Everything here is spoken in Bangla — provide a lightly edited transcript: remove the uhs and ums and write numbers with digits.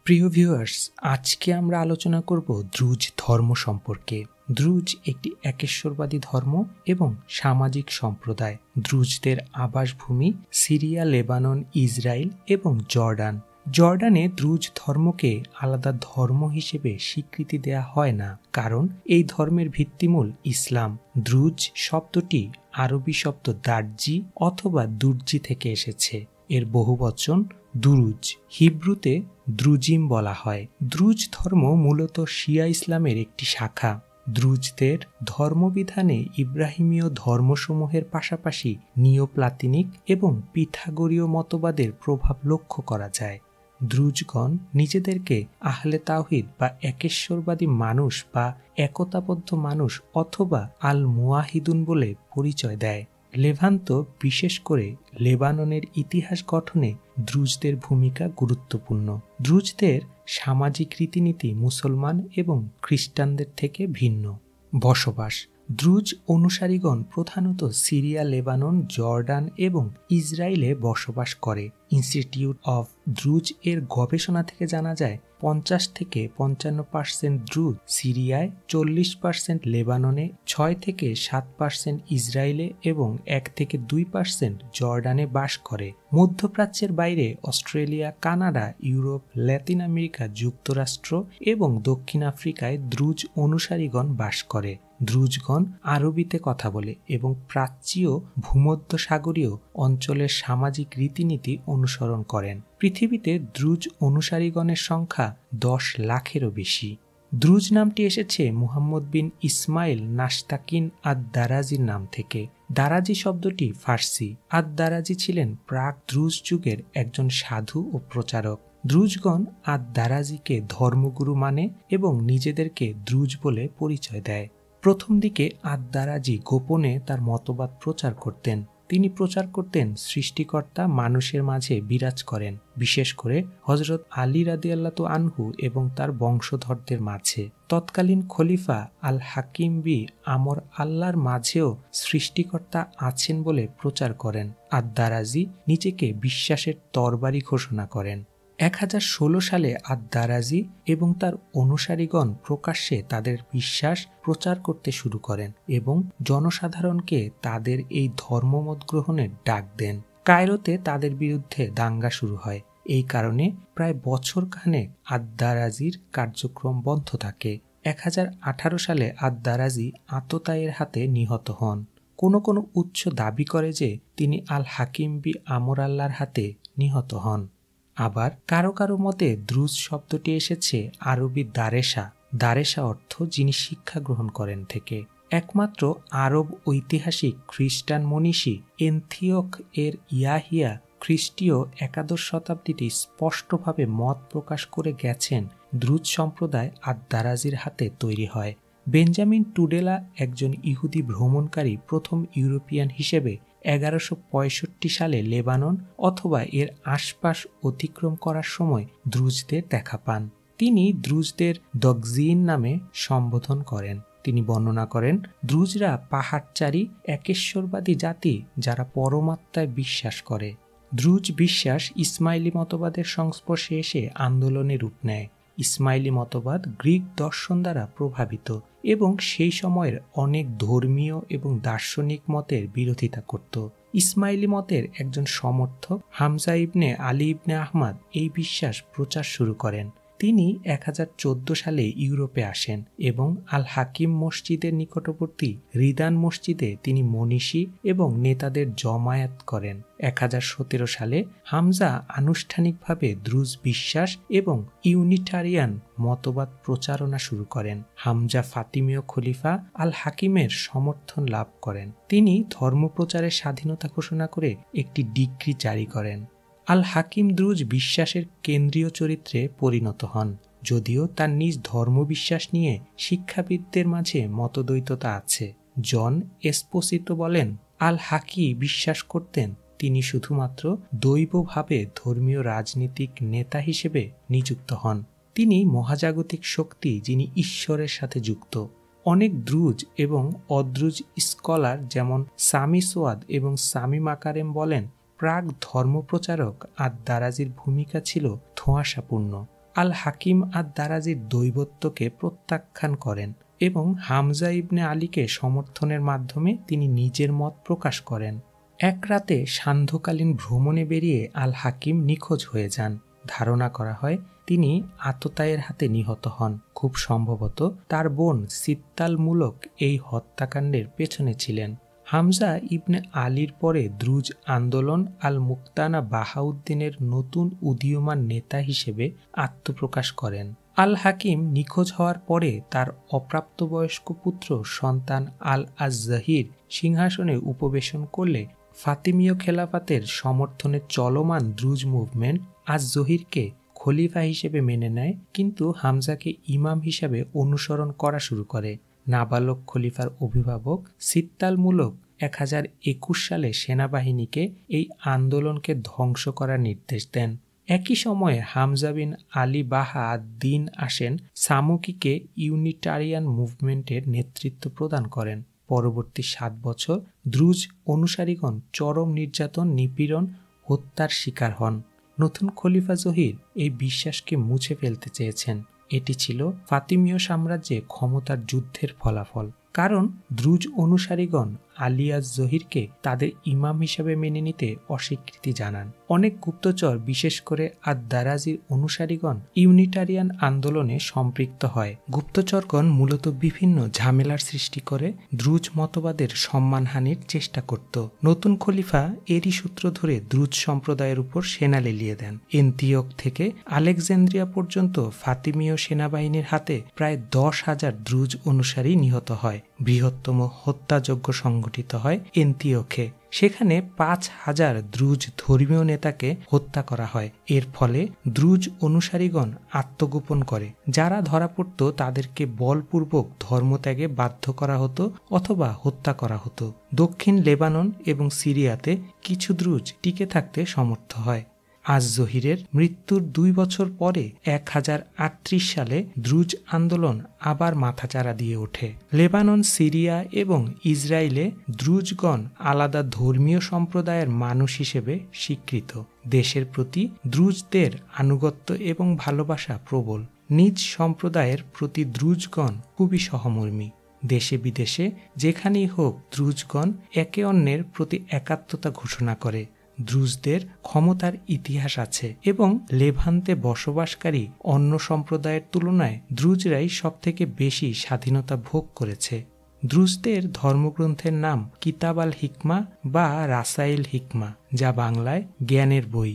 প্রিয় ভিউয়ার্স, আজকে আমরা আলোচনা করব দ্রুজ ধর্ম সম্পর্কে। দ্রুজ একটি একেশ্বরবাদী ধর্ম এবং সামাজিক সম্প্রদায়। দ্রুজদের আবাসভূমি সিরিয়া, লেবানন, ইসরায়েল এবং জর্ডান। জর্ডানে দ্রুজ ধর্মকে আলাদা ধর্ম হিসেবে স্বীকৃতি দেয়া হয় না, কারণ এই ধর্মের ভিত্তিমূল ইসলাম। দ্রুজ শব্দটি আরবি শব্দ দার্জি অথবা দুর্জি থেকে এসেছে। এর বহুবচন দুরুজ, হিব্রুতে দ্রুজিম বলা হয়। দ্রুজ ধর্ম মূলত শিয়া ইসলামের একটি শাখা। দ্রুজদের ধর্মবিধানে ইব্রাহিমীয় ধর্মসমূহের পাশাপাশি নিওপ্লাতিনিক এবং পিথাগোরীয় মতবাদের প্রভাব লক্ষ্য করা যায়। দ্রুজগণ নিজেদেরকে আহলে তাওহীদ বা একেশ্বরবাদী মানুষ বা একতাবদ্ধ মানুষ অথবা আল মুওয়াহিদুন বলে পরিচয় দেয়। লেভান্ত, বিশেষ করে লেবাননের ইতিহাস গঠনে দ্রুজদের ভূমিকা গুরুত্বপূর্ণ। দ্রুজদের সামাজিক রীতিনীতি মুসলমান এবং খ্রিস্টানদের থেকে ভিন্ন। বসবাস: দ্রুজ অনুসারীগণ প্রধানত সিরিয়া, লেবানন, জর্ডান এবং ইসরায়েলে বসবাস করে। ইনস্টিটিউট অফ দ্রুজ এর গবেষণা থেকে জানা যায় 50 থেকে 55% দ্রুজ সিরিয়ায়, 40% লেবাননে, 6 থেকে 7% ইসরায়েলে এবং 1 থেকে 2% জর্ডানে বাস করে। মধ্যপ্রাচ্যের বাইরে Australia, Canada, Europe, Latin America, যুক্তরাষ্ট্র এবং দক্ষিণ আফ্রিকায় দ্রুজ অনুসারীগণ বাস করে। দ্রুজগণ আরবিতে কথা বলে এবং প্রাচ্যীয় ভূমধ্যসাগরীয় অঞ্চলের সামাজিক রীতিনীতি অনুসরণ করেন। পৃথিবীতে দ্রুজ অনুসারীগণের সংখ্যা 10 লাখেরও বেশি। দ্রুজ নামটি এসেছে মুহাম্মদ বিন ইসমাইল নাস্তাকিন আদ-দারাজির নাম থেকে। দারাজি শব্দটি ফার্সি। আদ-দারাজি ছিলেন প্রাক দ্রুজ যুগের একজন সাধু ও প্রচারক। দ্রুজগণ আদ-দারাজিকে ধর্মগুরু মানে এবং নিজেদেরকে দ্রুজ বলে পরিচয় দেয়। প্রথম দিকে আদ-দারাজি গোপনে তার মতবাদ প্রচার করতেন। তিনি প্রচার করতেন সৃষ্টিকর্তা মানুষের মাঝে বিরাজ করেন, বিশেষ করে হযরত আলী রাদিয়াল্লাহু আনহু এবং তার বংশধরদের মাঝে। তৎকালীন খলিফা আল হাকিম বি আমর আল্লাহর মাঝেও সৃষ্টিকর্তা আছেন বলে প্রচার করেন। আদ-দারাজি নিজেকে বিশ্বাসের তরবারি ঘোষণা করেন। 1016 সালে আদ-দারাজি এবং তার অনুসারীগণ প্রকাশ্যে তাদের বিশ্বাস প্রচার করতে শুরু করেন এবং জনসাধারণকে তাদের এই ধর্মমত গ্রহণের ডাক দেন। কায়রোতে তাদের বিরুদ্ধে দাঙ্গা শুরু হয়। এই কারণে প্রায় বছরখানেক আদ-দারাজির কার্যক্রম বন্ধ থাকে। 1018 সালে আদ-দারাজি আততায়ীর হাতে নিহত হন। কোনো কোনো উৎস দাবি করে যে তিনি আল হাকিম বি আমর আল্লাহর হাতে নিহত হন। আবার কারো কারো মতে দ্রুজ শব্দটি এসেছে আরবি দারেসা, দারেসা অর্থ যিনি শিক্ষা গ্রহণ করেন থেকে। একমাত্র আরব ঐতিহাসিক খ্রিস্টান মনীষী এনথিওক এর ইয়াহিয়া খ্রিস্টীয় 11 শতাব্দীতে স্পষ্টভাবে মত প্রকাশ করে গেছেন দ্রুজ সম্প্রদায় আদ-দারাজির হাতে তৈরি হয়। বেঞ্জামিন টুডেলা, একজন ইহুদি ভ্রমণকারী, প্রথম ইউরোপিয়ান হিসেবে 1165 সালে লেবানন অথবা এর আশপাশ অতিক্রম করার সময় দ্রুজদের দেখা পান। তিনি দ্রুজদের দগজিন নামে সম্বোধন করেন। তিনি বর্ণনা করেন, দ্রুজরা পাহাড়চারী একেশ্বরবাদী জাতি যারা পরমাত্মায় বিশ্বাস করে। দ্রুজ বিশ্বাস ইসমাইলি মতবাদের সংস্পর্শে এসে আন্দোলনে রূপ নেয়। ইসমাইলি মতবাদ গ্রিক দর্শন দ্বারা প্রভাবিত এবং সেই সময়ের অনেক ধর্মীয় এবং দার্শনিক মতের বিরোধিতা করত। ইসমাইলি মতের একজন সমর্থক হামজা ইবনে আলী ইবনে আহমদ এই বিশ্বাস প্রচার শুরু করেন। তিনি 1014 সালে ইউরোপে আসেন এবং আল হাকিম মসজিদের নিকটবর্তী রিদান মসজিদে তিনি মনীষী এবং নেতাদের জমায়েত করেন। 1017 সালে হামজা আনুষ্ঠানিকভাবে দ্রুজ বিশ্বাস এবং ইউনিটারিয়ান মতবাদ প্রচারণা শুরু করেন। হামজা ফাতিমীয় খলিফা আল হাকিমের সমর্থন লাভ করেন। তিনি ধর্মপ্রচারের স্বাধীনতা ঘোষণা করে একটি ডিক্রি জারি করেন। আল হাকিম দ্রুজ বিশ্বাসের কেন্দ্রীয় চরিত্রে পরিণত হন, যদিও তার নিজ ধর্মবিশ্বাস নিয়ে শিক্ষাবিদদের মাঝে মতদ্বৈততা আছে। জন এসপোসিতো বলেন, আল হাকি বিশ্বাস করতেন তিনি শুধুমাত্র দৈবভাবে ধর্মীয় রাজনীতিক নেতা হিসেবে নিযুক্ত হন। তিনি মহাজাগতিক শক্তি যিনি ঈশ্বরের সাথে যুক্ত। অনেক দ্রুজ এবং অদ্রুজ স্কলার যেমন সামি সোয়াদ এবং সামি মাকারেম বলেন, প্রাক ধর্মপ্রচারক আদ-দারাজির ভূমিকা ছিল ধোঁয়াশাপূর্ণ। আল হাকিম আদ-দারাজির দৈবত্যকে প্রত্যাখ্যান করেন এবং হামজা ইবনে আলীকে সমর্থনের মাধ্যমে তিনি নিজের মত প্রকাশ করেন। এক রাতে সান্ধ্যকালীন ভ্রমণে বেরিয়ে আল হাকিম নিখোঁজ হয়ে যান। ধারণা করা হয় তিনি আততায়ীর হাতে নিহত হন। খুব সম্ভবত তার বোন সিত্তালমূলক এই হত্যাকাণ্ডের পেছনে ছিলেন। হামজা ইবনে আলীর পরে দ্রুজ আন্দোলন আল মুক্তানা বাহাউদ্দিনের নতুন উদীয়মান নেতা হিসেবে আত্মপ্রকাশ করেন। আল হাকিম নিখোঁজ হওয়ার পরে তার অপ্রাপ্তবয়স্ক পুত্র সন্তান আল আজ-জাহির সিংহাসনে উপবেশন করলে ফাতিমীয় খেলাফতের সমর্থনে চলমান দ্রুজ মুভমেন্ট আজ-জহিরকে খলিফা হিসেবে মেনে নেয়, কিন্তু হামজাকে ইমাম হিসাবে অনুসরণ করা শুরু করে। নাবালক খলিফার অভিভাবক সিত্তালমূলক 1021 সালে সেনাবাহিনীকে এই আন্দোলনকে ধ্বংস করার নির্দেশ দেন। একই সময়ে হামজা বিন আলী বাহা আদ-দ্বীন আসেন সামুকিকে ইউনিটারিয়ান মুভমেন্টের নেতৃত্ব প্রদান করেন। পরবর্তী 7 বছর দ্রুজ অনুসারীগণ চরম নির্যাতন, নিপীড়ন, হত্যার শিকার হন। নতুন খলিফা জহির এই বিশ্বাসকে মুছে ফেলতে চেয়েছেন। এটি ছিল ফাতিমীয় সাম্রাজ্যে ক্ষমতার যুদ্ধের ফলাফল, কারণ দ্রুজ অনুসারীগণ আলী আজ-জহিরকে তাদের ইমাম হিসেবে মেনে নিতে অস্বীকৃতি জানান। অনেক গুপ্তচর, বিশেষ করে আদ-দারাজির অনুসারীগণ ইউনিটারিয়ান আন্দোলনে সম্পৃক্ত হয়। গুপ্তচরগণ মূলত বিভিন্ন ঝামেলার সৃষ্টি করে দ্রুজ মতবাদের সম্মানহানির চেষ্টা করত। নতুন খলিফা এরই সূত্র ধরে দ্রুজ সম্প্রদায়ের উপর সেনা লেলিয়ে দেন। এন্তিওক থেকে আলেকজান্দ্রিয়া পর্যন্ত ফাতিমীয় সেনাবাহিনীর হাতে প্রায় 10,000 দ্রুজ অনুসারী নিহত হয়। বৃহত্তম হত্যাযজ্ঞ সংঘটিত হয় এন্তিওকে। সেখানে 5,000 দ্রুজ ধর্মীয় নেতাকে হত্যা করা হয়। এর ফলে দ্রুজ অনুসারীগণ আত্মগোপন করে। যারা ধরা পড়ত তাদেরকে বলপূর্বক ধর্মত্যাগে বাধ্য করা হতো অথবা হত্যা করা হতো। দক্ষিণ লেবানন এবং সিরিয়াতে কিছু দ্রুজ টিকে থাকতে সমর্থ হয়। আজ-জহিরের মৃত্যুর 2 বছর পরে 1038 সালে দ্রুজ আন্দোলন আবার মাথাচাড়া দিয়ে ওঠে। লেবানন, সিরিয়া এবং ইসরায়েলে দ্রুজগণ আলাদা ধর্মীয় সম্প্রদায়ের মানুষ হিসেবে স্বীকৃত। দেশের প্রতি দ্রুজদের আনুগত্য এবং ভালোবাসা প্রবল। নিজ সম্প্রদায়ের প্রতি দ্রুজগণ খুবই সহমর্মী। দেশে বিদেশে যেখানেই হোক দ্রুজগণ একে অন্যের প্রতি একাত্মতা ঘোষণা করে। দ্রুজদের ক্ষমতার ইতিহাস আছে এবং লেভান্তে বসবাসকারী অন্য সম্প্রদায়ের তুলনায় দ্রুজরাই সবথেকে বেশি স্বাধীনতা ভোগ করেছে। দ্রুজদের ধর্মগ্রন্থের নাম কিতাব আল হিকমা বা রাসাইল হিকমা, যা বাংলায় জ্ঞানের বই।